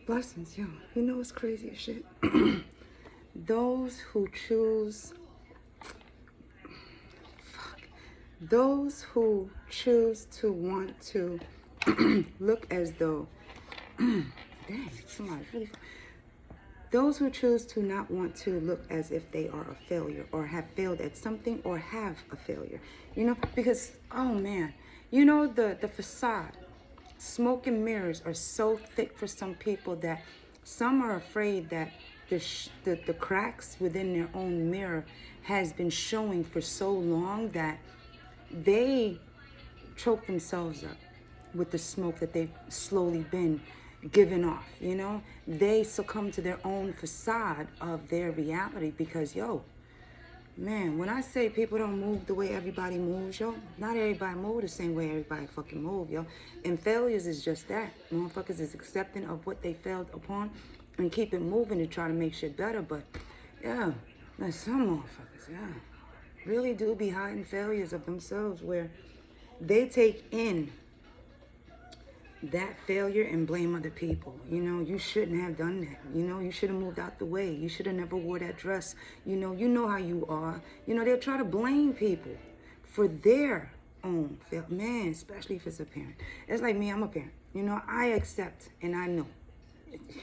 Blessings, yo. You know what's crazy as shit? Those who choose, those who choose to want to look as though, dang, somebody's really, those who choose to not want to look as if they are a failure or have failed at something or have a failure, you know, because, oh man, you know, the facade, smoke and mirrors are so thick for some people that some are afraid that the cracks within their own mirror has been showing for so long that they choke themselves up with the smoke that they've slowly been given off, you know? They succumb to their own facade of their reality because, yo, man, when I say people don't move the way everybody moves, yo, not everybody move the same way everybody fucking move, yo. And failures is just that. Motherfuckers is accepting of what they failed upon and keep it moving to try to make shit better. But, yeah, there's some motherfuckers, yeah, really do be hiding failures of themselves where they take in that failure and blame other people. You know, you shouldn't have done that. You know, you should have moved out the way. You should have never wore that dress. You know how you are. You know, they'll try to blame people for their own fail. Man, especially if it's a parent. It's like me, I'm a parent. You know, I accept and I know.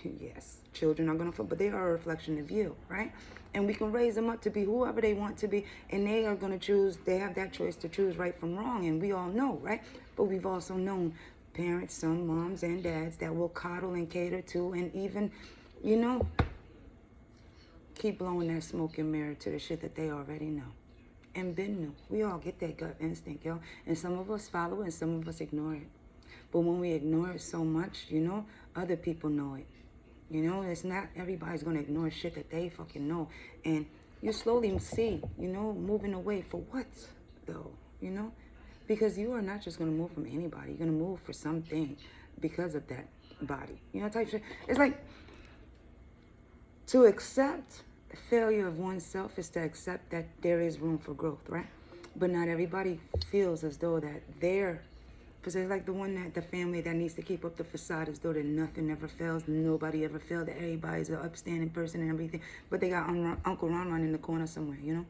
Yes, children are going to fall, but they are a reflection of you, right? And we can raise them up to be whoever they want to be, and they are going to choose, they have that choice to choose right from wrong, and we all know, right? But we've also known parents, some moms and dads that will coddle and cater to and even, you know, keep blowing that smoke and mirror to the shit that they already know and been knew. We all get that gut instinct, yo, and some of us follow it and some of us ignore it. But when we ignore it so much, you know, other people know it. You know, it's not everybody's going to ignore shit that they fucking know. And you slowly see, you know, moving away for what, though, you know? Because you are not just going to move from anybody. You're going to move for something because of that body. You know, type shit. It's like to accept failure of oneself is to accept that there is room for growth, right? But not everybody feels as though that they're, because it's like the family that needs to keep up the facade as though that nothing ever fails, nobody ever failed, that everybody's an upstanding person and everything. But they got Uncle Ron in the corner somewhere, you know?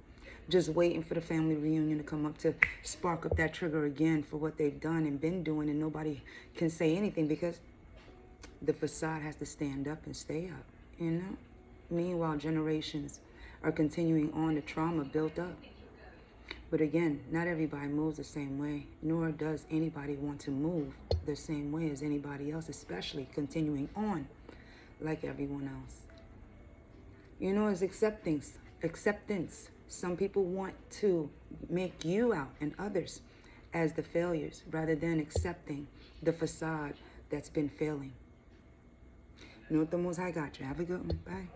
Just waiting for the family reunion to come up to spark up that trigger again for what they've done and been doing, and nobody can say anything because the facade has to stand up and stay up, you know? Meanwhile, generations are continuing on the trauma built up. But again, not everybody moves the same way, nor does anybody want to move the same way as anybody else, especially continuing on like everyone else. You know, it's acceptance. Some people want to make you out and others as the failures rather than accepting the facade that's been failing. You know what the Most High got you. Have a good one. Bye.